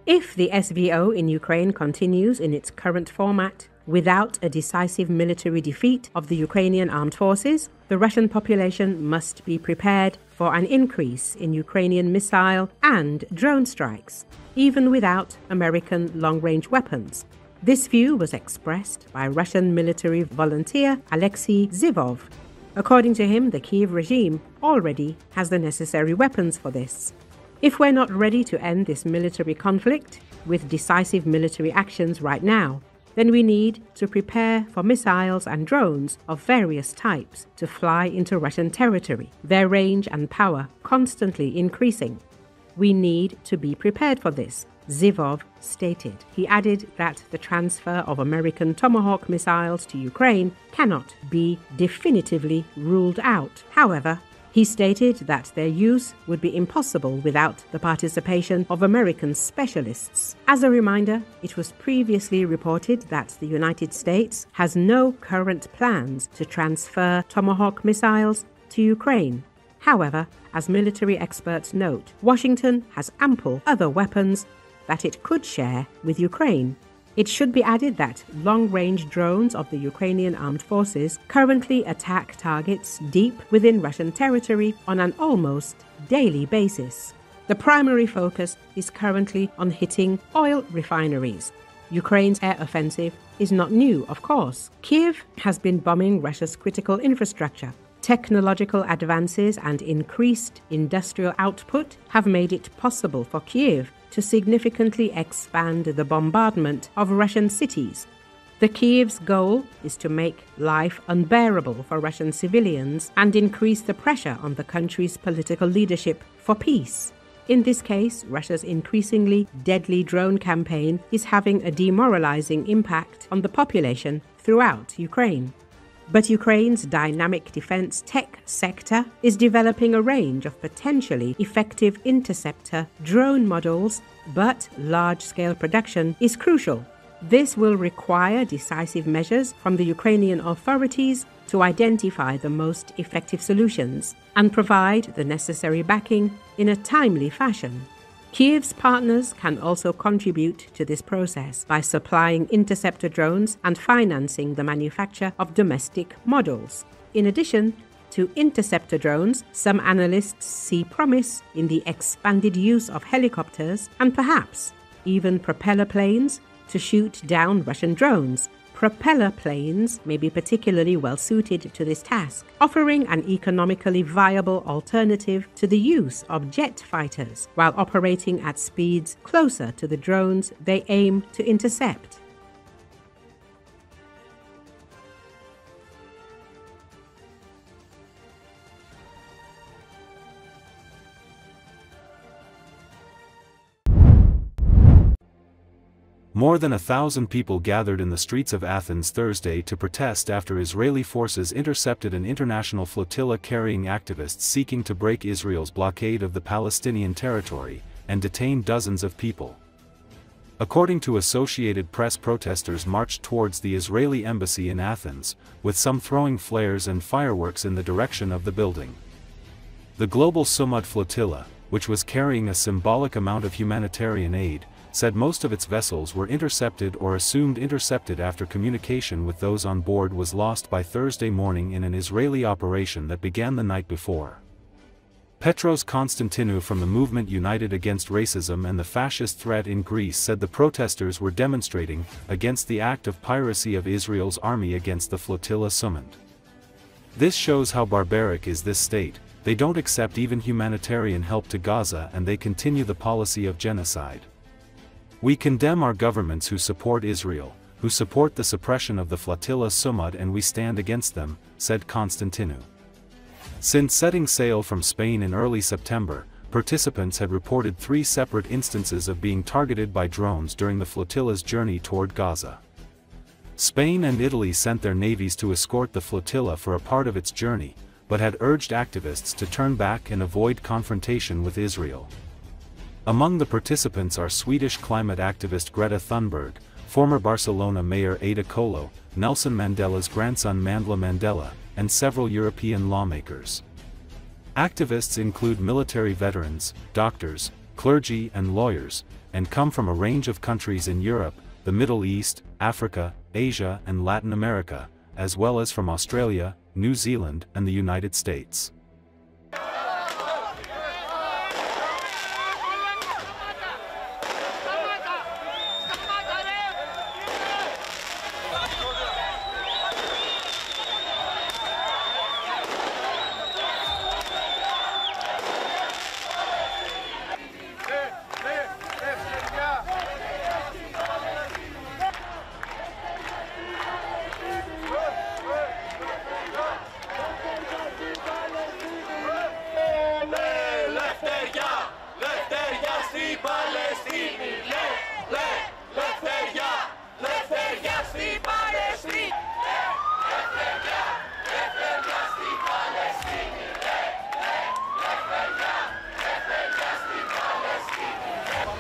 If the SVO in Ukraine continues in its current format, without a decisive military defeat of the Ukrainian Armed Forces, the Russian population must be prepared for an increase in Ukrainian missile and drone strikes, even without American long-range weapons. This view was expressed by Russian military volunteer Alexei Zhivov. According to him, the Kiev regime already has the necessary weapons for this. If we're not ready to end this military conflict with decisive military actions right now, then we need to prepare for missiles and drones of various types to fly into Russian territory, their range and power constantly increasing. We need to be prepared for this, Zhivov stated. He added that the transfer of American Tomahawk missiles to Ukraine cannot be definitively ruled out. However, he stated that their use would be impossible without the participation of American specialists. As a reminder, it was previously reported that the United States has no current plans to transfer Tomahawk missiles to Ukraine. However, as military experts note, Washington has ample other weapons that it could share with Ukraine. It should be added that long-range drones of the Ukrainian Armed Forces currently attack targets deep within Russian territory on an almost daily basis. The primary focus is currently on hitting oil refineries. Ukraine's air offensive is not new, of course. Kyiv has been bombing Russia's critical infrastructure. Technological advances and increased industrial output have made it possible for Kyiv to significantly expand the bombardment of Russian cities. The Kyiv's goal is to make life unbearable for Russian civilians and increase the pressure on the country's political leadership for peace. In this case, Russia's increasingly deadly drone campaign is having a demoralizing impact on the population throughout Ukraine. But Ukraine's dynamic defense tech sector is developing a range of potentially effective interceptor drone models, but large-scale production is crucial. This will require decisive measures from the Ukrainian authorities to identify the most effective solutions and provide the necessary backing in a timely fashion. Kyiv's partners can also contribute to this process by supplying interceptor drones and financing the manufacture of domestic models. In addition to interceptor drones, some analysts see promise in the expanded use of helicopters and perhaps even propeller planes to shoot down Russian drones. Propeller planes may be particularly well suited to this task, offering an economically viable alternative to the use of jet fighters while operating at speeds closer to the drones they aim to intercept. More than 1,000 people gathered in the streets of Athens Thursday to protest after Israeli forces intercepted an international flotilla carrying activists seeking to break Israel's blockade of the Palestinian territory, and detain dozens of people. According to Associated Press, protesters marched towards the Israeli embassy in Athens, with some throwing flares and fireworks in the direction of the building. The Global Sumud flotilla, which was carrying a symbolic amount of humanitarian aid, said most of its vessels were intercepted or assumed intercepted after communication with those on board was lost by Thursday morning in an Israeli operation that began the night before. Petros Konstantinou from the movement United Against Racism and the Fascist Threat in Greece said the protesters were demonstrating against the act of piracy of Israel's army against the flotilla Sumud. This shows how barbaric is this state. They don't accept even humanitarian help to Gaza and they continue the policy of genocide. We condemn our governments who support Israel, who support the suppression of the flotilla Sumud, and we stand against them, said Konstantinou. Since setting sail from Spain in early September, participants had reported 3 separate instances of being targeted by drones during the flotilla's journey toward Gaza. Spain and Italy sent their navies to escort the flotilla for a part of its journey, but had urged activists to turn back and avoid confrontation with Israel. Among the participants are Swedish climate activist Greta Thunberg, former Barcelona mayor Ada Colau, Nelson Mandela's grandson Mandla Mandela, and several European lawmakers. Activists include military veterans, doctors, clergy and lawyers, and come from a range of countries in Europe, the Middle East, Africa, Asia and Latin America, as well as from Australia, New Zealand and the United States.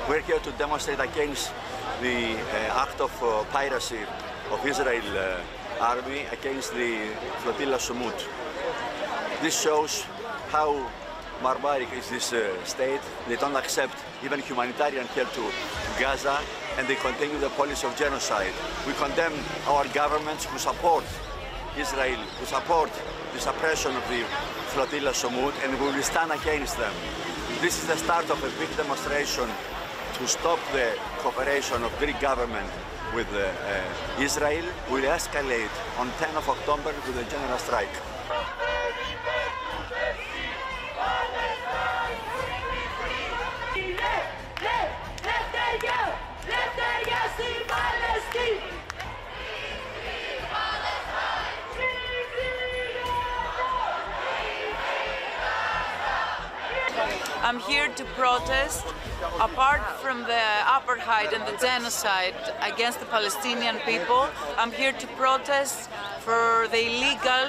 We're here to demonstrate against the act of piracy of Israel army against the flotilla Sumut. This shows how barbaric is this state. They don't accept even humanitarian help to Gaza, and they continue the policy of genocide. We condemn our governments who support Israel, who support the suppression of the flotilla Sumut, and we will stand against them. This is the start of a big demonstration to stop the cooperation of Greek government with Israel. Will escalate on 10th of October with a general strike. I'm here to protest, apart from the apartheid and the genocide against the Palestinian people, I'm here to protest for the illegal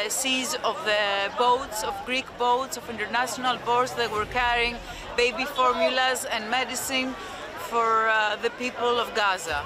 seize of the boats, of Greek boats, of international boats that were carrying baby formulas and medicine for the people of Gaza.